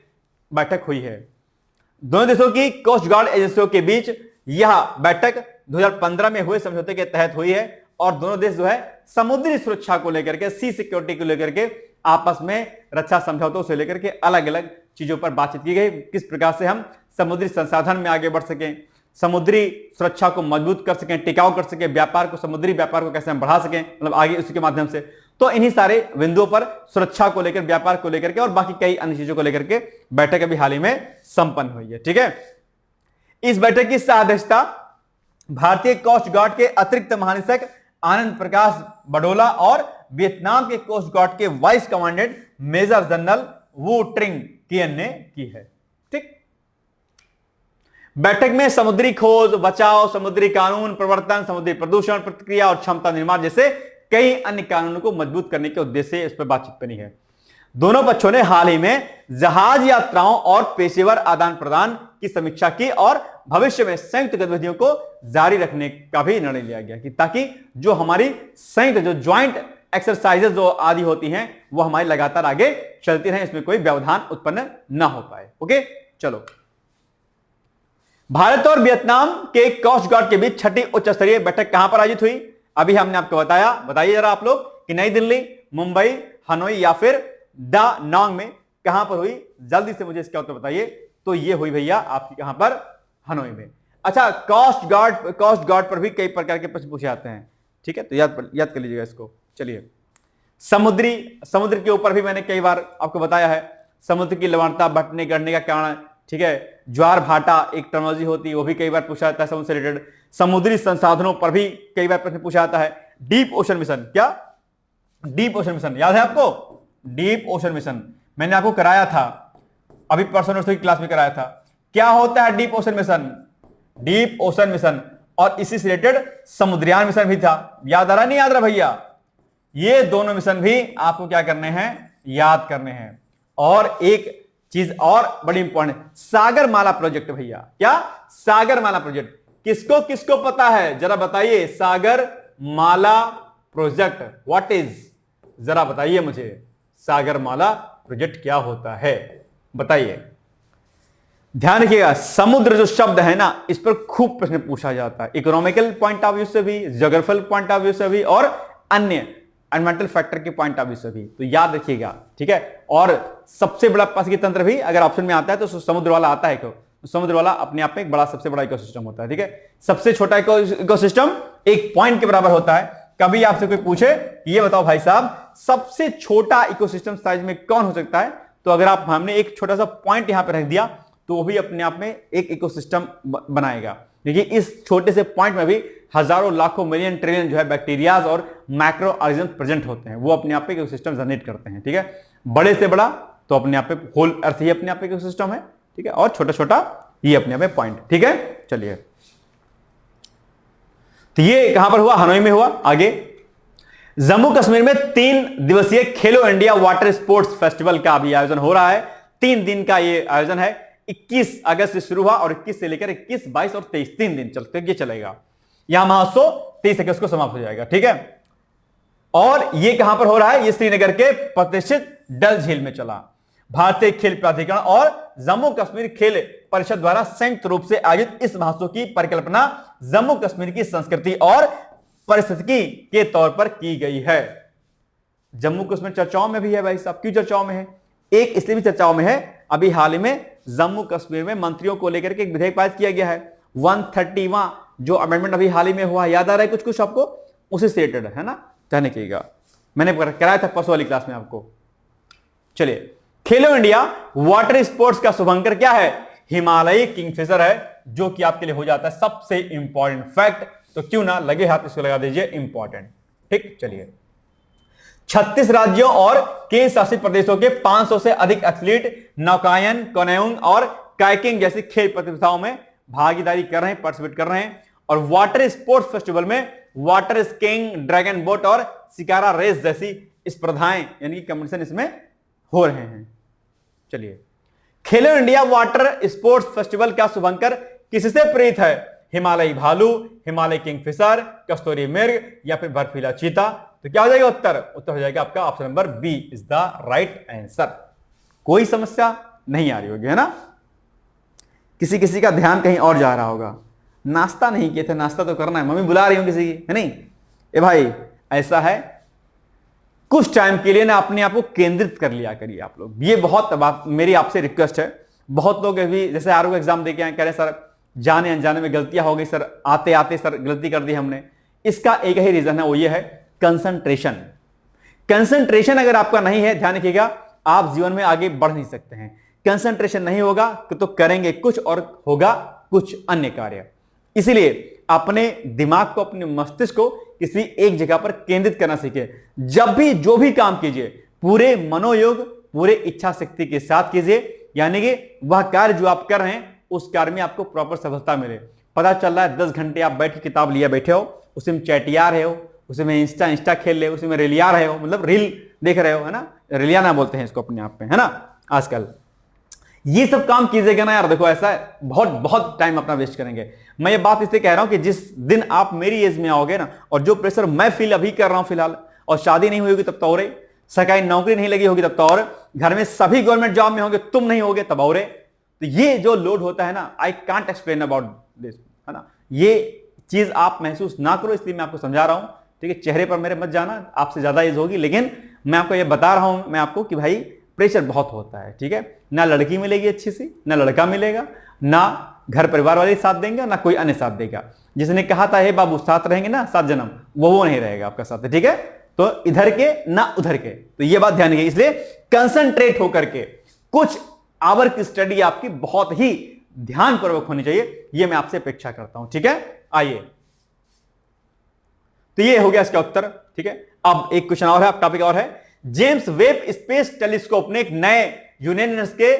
बैठक हुई है। दोनों देशों की कोस्ट गार्ड एजेंसियों के बीच यह बैठक 2015 में हुए समझौते के तहत हुई है और दोनों देश जो है समुद्री सुरक्षा को लेकर के, सी सिक्योरिटी को लेकर के आपस में रक्षा समझौतों से लेकर के अलग अलग चीजों पर बातचीत की गई। किस प्रकार से हम समुद्री संसाधन में आगे बढ़ सकें, समुद्री सुरक्षा को मजबूत कर सकें, टिकाऊ कर सकें, व्यापार को, समुद्री व्यापार को कैसे हम बढ़ा सकें, मतलब आगे उसके माध्यम से। तो इन्हीं सारे बिंदुओं पर सुरक्षा को लेकर, व्यापार को लेकर के और बाकी कई अन्य चीजों को लेकर के बैठक अभी हाल ही में संपन्न हुई है। ठीक है, इस बैठक की सह-अध्यक्षता भारतीय कोस्ट गार्ड के अतिरिक्त महानिदेशक आनंद प्रकाश बडोला और वियतनाम के कोस्ट गार्ड के वाइस कमांडेंट मेजर जनरल वू ट्रिंग कियन ने की है। ठीक, बैठक में समुद्री खोज, बचाव, समुद्री कानून प्रवर्तन, समुद्री प्रदूषण प्रतिक्रिया और क्षमता निर्माण जैसे कई अन्य कानूनों को मजबूत करने के उद्देश्य से इस पर बातचीत बनी है। दोनों पक्षों ने हाल ही में जहाज यात्राओं और पेशेवर आदान प्रदान की समीक्षा की और भविष्य में संयुक्त गतिविधियों को जारी रखने का भी निर्णय लिया गया कि ताकि जो हमारी संयुक्त जो ज्वाइंट एक्सरसाइजेज जो आदि होती हैं वो हमारी लगातार आगे चलती रहें, इसमें कोई व्यवधान उत्पन्न ना हो पाए। ओके, चलो। भारत और वियतनाम के कोस्ट गार्ड के बीच छठी उच्च स्तरीय बैठक कहां पर आयोजित हुई? अभी हमने आपको बताया, बताइए जरा आप लोग कि नई दिल्ली, मुंबई, हनोई या फिर दा नांग में कहां पर हुई? जल्दी से मुझे इसका उत्तर बताइए। तो ये हुई भैया आपकी कहां पर? हनोई में। अच्छा, कोस्ट गार्ड पर भी कई प्रकार के प्रश्न पूछे जाते हैं। ठीक है, तो याद कर लीजिएगा इसको। चलिए, समुद्र के ऊपर भी मैंने कई बार आपको बताया है, समुद्र की लवणता बढ़ने घटने का कारण। ठीक है, ज्वार भाटा एक टर्मिनोलॉजी होती है, वो भी कई बार पूछा जाता है समुद्र से रिलेटेड। समुद्री संसाधनों पर भी कई बार प्रश्न पूछा जाता है। डीप ओशन मिशन, क्या डीप ओशन मिशन याद है आपको? डीप ओशन मिशन मैंने आपको कराया था, अभी परसों की क्लास में कराया था। क्या होता है deep ocean mission? Deep ocean mission और इसी से रिलेटेड समुद्रयान मिशन भी था। याद आ रहा नहीं याद रहा भैया? ये दोनों मिशन भी आपको क्या करने हैं? याद करने हैं। और एक चीज और बड़ी इंपॉर्टेंट, सागरमाला प्रोजेक्ट भैया। क्या? सागरमाला प्रोजेक्ट किसको किसको पता है जरा बताइए? सागरमाला प्रोजेक्ट व्हाट इज, जरा बताइए मुझे, सागरमाला प्रोजेक्ट क्या होता है बताइए। ध्यान रखिएगा, समुद्र जो शब्द है ना, इस पर खूब प्रश्न पूछा जाता है, इकोनॉमिकल पॉइंट ऑफ व्यू से भी, ज्योग्राफिकल पॉइंट ऑफ व्यू से भी और अन्य एनवायरमेंटल फैक्टर के पॉइंट ऑफ व्यू से भी। तो याद रखिएगा, ठीक है। और सबसे बड़ा पारिस्थितिकी तंत्र भी अगर ऑप्शन में आता है तो समुद्र वाला आता है क्यों? समुद्र वाला अपने आप में एक बड़ा, सबसे बड़ा इकोसिस्टम होता है। ठीक है, सबसे छोटा इकोसिस्टम एक पॉइंट के बराबर होता है। कभी आपसे कोई पूछे ये बताओ भाई साहब सबसे छोटा इकोसिस्टम साइज में कौन हो सकता है, तो अगर आप हमने एक छोटा सा पॉइंट यहां पर रख दिया तो वो भी अपने आप में एक इकोसिस्टम बनाएगा। देखिए इस छोटे से पॉइंट में भी हजारों लाखों मिलियन ट्रिलियन जो है बैक्टीरियाज और माइक्रो ऑर्गेनिज्म प्रेजेंट होते हैं, वो अपने आप में इकोसिस्टम जनरेट करते हैं। ठीक है, बड़े से बड़ा तो अपने आप में होल अर्थ ही अपने आप में इकोसिस्टम है। ठीक है, और छोटा छोटा ये अपने आप में पॉइंट। ठीक है, चलिए, तो ये कहां पर हुआ? हनोई में हुआ। आगे जम्मू कश्मीर में 3 दिवसीय खेलो इंडिया वाटर स्पोर्ट्स फेस्टिवल का भी आयोजन हो रहा है। 3 दिन का ये आयोजन है, 21 अगस्त से शुरू हुआ और 21 से लेकर 21, 22 और 23 3 दिन ये चलेगा। यहां महोत्सव 23 अगस्त को समाप्त हो जाएगा। ठीक है, और ये कहां पर हो रहा है? ये श्रीनगर के प्रतिष्ठित डल झील में चला। भारतीय खेल प्राधिकरण और जम्मू कश्मीर खेल परिषद द्वारा संयुक्त रूप से आयोजित इस महोत्सव की परिकल्पना जम्मू कश्मीर की संस्कृति और परिस्थिति के तौर पर की गई है। जम्मू कश्मीर चर्चाओं में भी है भाई साहब। क्यों चर्चाओं में है? एक इसलिए भी चर्चाओं में है, अभी हाल ही में जम्मू कश्मीर में मंत्रियों को लेकर के एक विधेयक पारित किया गया है, 130वां जो अमेंडमेंट अभी हाल ही में हुआ। याद आ रहा है कुछ कुछ आपको? उसी से रिलेटेड है ना, ध्यान रखिएगा, मैंने कराया था परसों वाली क्लास में आपको। चलिए, खेलो इंडिया वाटर स्पोर्ट्स का शुभंकर क्या है? हिमालयी किंगफिशर है, जो कि आपके लिए हो जाता है सबसे इंपॉर्टेंट फैक्ट। तो क्यों ना लगे हाथ इसको लगा दीजिए इंपॉर्टेंट। ठीक, चलिए, 36 राज्यों और केंद्र शासित प्रदेशों के 500 से अधिक एथलीट नौकायन, कनोइंग और कायाकिंग जैसी खेल प्रतियोगिताओं में भागीदारी कर रहे हैं, पार्टिसिपेट कर रहे हैं। और वाटर स्पोर्ट्स फेस्टिवल में वाटर स्कीइंग, ड्रैगन बोट और शिकारा रेस जैसी स्पर्धाएं यानी कि कंपटीशन इसमें हो रहे हैं। चलिए, खेलो इंडिया वाटर स्पोर्ट्स फेस्टिवल का शुभंकर किससे प्रेरित है? हिमालयी भालू, हिमालय किंगफिशर, कस्तूरी मृग या फिर बर्फीला चीता? तो क्या हो जाएगा उत्तर? उत्तर हो जाएगा आपका option number B is the right answer. कोई समस्या नहीं आ रही होगी, है ना? किसी किसी का ध्यान कहीं और जा रहा होगा, नाश्ता नहीं किए थे, नाश्ता तो करना है, मम्मी बुला रही हूं किसी की, है नहीं? ए भाई ऐसा है, कुछ टाइम के लिए ना अपने आप को केंद्रित कर लिया करिए आप लोग। ये बहुत मेरी आपसे रिक्वेस्ट है। बहुत लोग अभी जैसे आर एग्जाम देके आए, कह रहे सर जाने अनजाने में गलतियां हो गई सर, आते आते सर गलती कर दी हमने। इसका एक ही रीजन है, वो ये है कंसंट्रेशन। कंसंट्रेशन अगर आपका नहीं है, ध्यान रखिएगा, आप जीवन में आगे बढ़ नहीं सकते हैं। कंसंट्रेशन नहीं होगा तो करेंगे कुछ और होगा कुछ अन्य कार्य। इसीलिए अपने दिमाग को, अपने मस्तिष्क को किसी एक जगह पर केंद्रित करना सीखे। जब भी जो भी काम कीजिए पूरे मनोयोग, पूरे इच्छा शक्ति के साथ कीजिए, यानी कि वह कार्य जो आप कर रहे हैं उस कार्य में आपको प्रॉपर सफलता मिले। पता चल रहा है 10 घंटे आप बैठ के किताब लिए बैठे हो, उसी में चैटिया रहे हो, उसी में इंस्टा खेल रहे हो, उसी में रेलिया रहे हो, मतलब रील देख रहे हो, है ना? रेलियाना बोलते हैं इसको अपने आप में, है ना? आजकल ये सब काम कीजिएगा ना यार, देखो ऐसा है, बहुत बहुत टाइम अपना वेस्ट करेंगे। मैं ये बात इसलिए कह रहा हूं कि जिस दिन आप मेरी एज में आओगे ना, और जो प्रेशर मैं फील अभी कर रहा हूं फिलहाल, और शादी नहीं हुई होगी तब तो और, सरकारी नौकरी नहीं लगी होगी तब तो और, घर में सभी गवर्नमेंट जॉब में होंगे, तुम नहीं होगे तब और, तो ये जो लोड होता है ना, I can't explain about this, है ना? ये चीज आप महसूस ना करो, इसलिए मैं आपको समझा रहा हूं, ठीक है? चेहरे पर मेरे मत जाना, आपसे ज्यादा एज होगी, लेकिन मैं आपको ये बता रहा हूं मैं आपको कि भाई प्रेशर बहुत होता है, ठीक है? ना लड़की मिलेगी अच्छी सी, ना लड़का मिलेगा, ना घर परिवार वाले साथ देंगे, ना कोई अन्य साथ देगा। जिसने कहा था हे बाबू साथ रहेंगे ना 7 जन्म, वो नहीं रहेगा आपका साथ, ठीक है? तो इधर के ना उधर के, तो ये बात ध्यान रखिए। इसलिए कंसंट्रेट होकर के कुछ आवर की स्टडी आपकी बहुत ही ध्यानपूर्वक होनी चाहिए, ये मैं आपसे अपेक्षा करता हूं, ठीक है? आइए, तो ये हो गया इसका उत्तर, ठीक है? अब एक क्वेश्चन और है, अब टॉपिक और है। जेम्स वेब स्पेस टेलीस्कोप ने एक नए यूरेनस के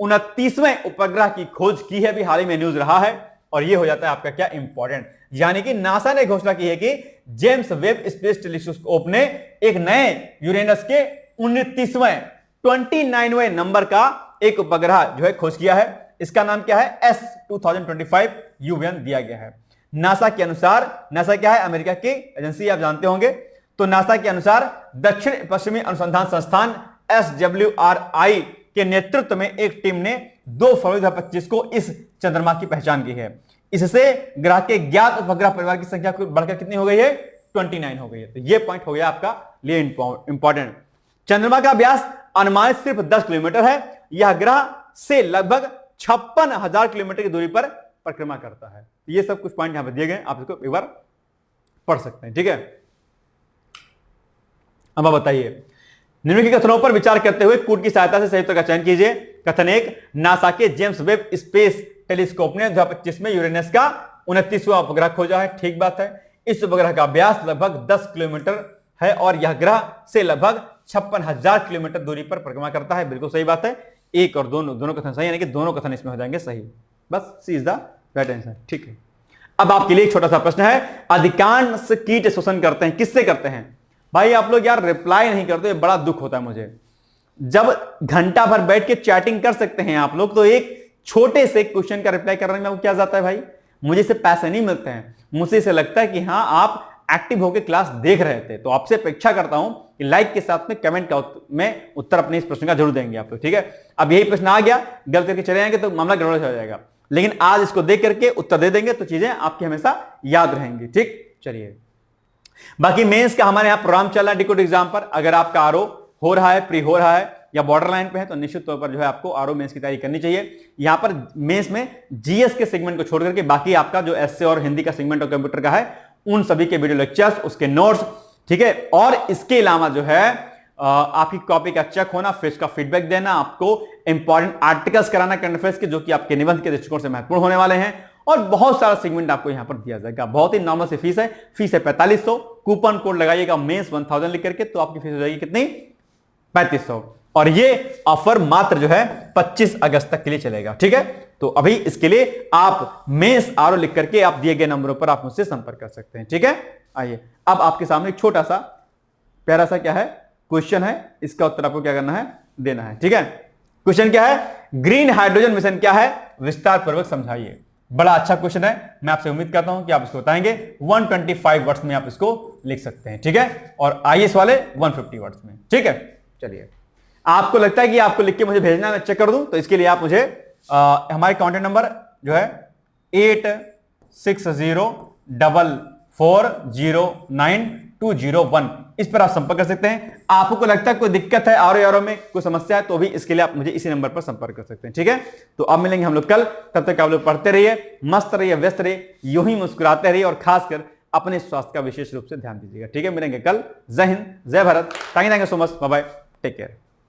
29वें उपग्रह की खोज की है, अभी हाल ही में न्यूज रहा है, और ये हो जाता है आपका क्या इंपॉर्टेंट, यानी कि नासा ने घोषणा की है कि जेम्स वेब स्पेस टेलीस्कोप ने एक नए यूरेनस के 29वें नंबर का एक उपग्रह जो है खोज किया है। इसका नाम क्या है? S2025 UVN दिया गया है। नासा के अनुसार, नासा क्या है? अमेरिका की एजेंसी, आप जानते होंगे। तो नासा के अनुसार दक्षिण पश्चिमी अनुसंधान संस्थान SWRI के नेतृत्व में एक टीम ने 2 फरवरी 2025 को इस चंद्रमा की पहचान की है। इससे ग्रह के ज्ञात उपग्रह परिवार की संख्या बढ़कर कितनी हो गई है? 29 हो गई है। तो यह पॉइंट हो गया आपका लिए इंपॉर्टेंट। चंद्रमा का व्यास अनुमानित सिर्फ 10 किलोमीटर है। यह ग्रह से लगभग 56,000 किलोमीटर की दूरी पर परिक्रमा करता है। ये सब कुछ पॉइंट यहां पर दिए गए, आप इसको एक बार पढ़ सकते हैं, ठीक है? अब आप बताइए, निम्नलिखित कथनों पर विचार करते हुए कूट की सहायता से सही उत्तर का चयन कीजिए। कथन 1, नासा के जेम्स वेब स्पेस टेलीस्कोप ने 2025 में यूरेनस का 29वां उपग्रह खोजा है। ठीक बात है। इस उपग्रह का व्यास लगभग 10 किलोमीटर है और यह ग्रह से लगभग 56,000 किलोमीटर दूरी पर परिक्रमा करता है। बिल्कुल सही बात है। एक और दोनों कथन सही, यानी कि दोनों कथन इसमें हो जाएंगे सही। बस सी इज द राइट आंसर। ठीक है, अब आपके लिए एक छोटा सा प्रश्न है। अधिकांश कीट शोषण करते हैं, किससे करते हैं? भाई आप लोग यार रिप्लाई नहीं करते, बड़ा दुख होता है मुझे। जब घंटा भर बैठ के चैटिंग कर सकते हैं आप लोग, तो एक छोटे से क्वेश्चन का रिप्लाई करने में क्या जाता है भाई? मुझे इससे पैसे नहीं मिलते हैं, मुझे इसे लगता है कि हाँ आप एक्टिव होकर क्लास देख रहे थे। तो आपसे अपेक्षा करता हूं कि लाइक के साथ में कमेंट में उत्तर अपने इस प्रश्न का जरूर देंगे आप लोग। ठीक है, अब यही प्रश्न आ गया, गलत करके चले जाएंगे तो मामला गड़बड़ हो जाएगा। लेकिन आज इसको देख करके उत्तर दे देंगे तो चीजें आपकी हमेशा याद रहेंगी। ठीक, चलिए बाकी मेंस का हमारे यहां प्रोग्राम चल रहा है डिकोड एग्जाम पर। अगर आपका आरओ हो रहा है, प्री हो रहा है या बॉर्डर लाइन पे है तो निश्चित तौर पर जो है आपको आरओ मेंस की तैयारी करनी चाहिए। यहां पर मेंस में जीएस के सेगमेंट को छोड़ करके बाकी आपका जो एसए और हिंदी का सेगमेंट और कंप्यूटर का है, उन सभी के वीडियो लेक्चर्स, उसके नोट्स, ठीक है। और इसके अलावा जो है आपकी कॉपी का चेक होना, फिर इसका फीडबैक देना, आपको इंपॉर्टेंट आर्टिकल्स कराना करंट अफेयर्स के, जो कि आपके निबंध के दृष्टिकोण से महत्वपूर्ण होने वाले हैं। और बहुत सारा सेगमेंट आपको यहां पर दिया जाएगा। बहुत ही नॉर्मल सी फीस है 4500। कूपन कोड लगाइएगा मेंस 1000 लिख करके, तो आपकी फीस हो जाएगी कितनी? 3500। और ये ऑफर मात्र जो है 25 अगस्त तक के लिए चलेगा। ठीक है, तो अभी इसके लिए आप मेंस आरओ लिख करके आप दिए गए नंबरों पर आप मुझसे संपर्क कर सकते हैं। ठीक है, आइए अब आपके सामने एक छोटा सा प्यारा सा क्या है क्वेश्चन है, इसका उत्तर आपको क्या करना है? देना है। ठीक है, क्वेश्चन क्या है? ग्रीन हाइड्रोजन मिशन क्या है? विस्तार पूर्वक समझाइए। बड़ा अच्छा क्वेश्चन है, मैं आपसे उम्मीद करता हूं कि आप इसको बताएंगे। 125 वर्ड्स में आप इसको लिख सकते हैं, ठीक है, और आईएएस वाले 150 वर्ड्स में, ठीक है। चलिए, आपको लगता है कि आपको लिख के मुझे भेजना है, मैं चेक कर दूं, तो इसके लिए आप मुझे हमारे कॉन्टेक्ट नंबर जो है 8604409201, इस पर आप संपर्क कर सकते हैं। आपको लगता है कोई दिक्कत है आरो में कोई समस्या है तो भी इसके लिए आप मुझे इसी नंबर पर संपर्क कर सकते हैं, ठीक है। तो अब मिलेंगे हम लोग कल, तब तक आप लोग पढ़ते रहिए, मस्त रहिए, व्यस्त रहिए, यूं ही मुस्कुराते रहिए और खासकर अपने स्वास्थ्य का विशेष रूप से ध्यान दीजिएगा, ठीक है। मिलेंगे कल। जय हिंद, जय Bharat, thank you so much, bye bye, take care.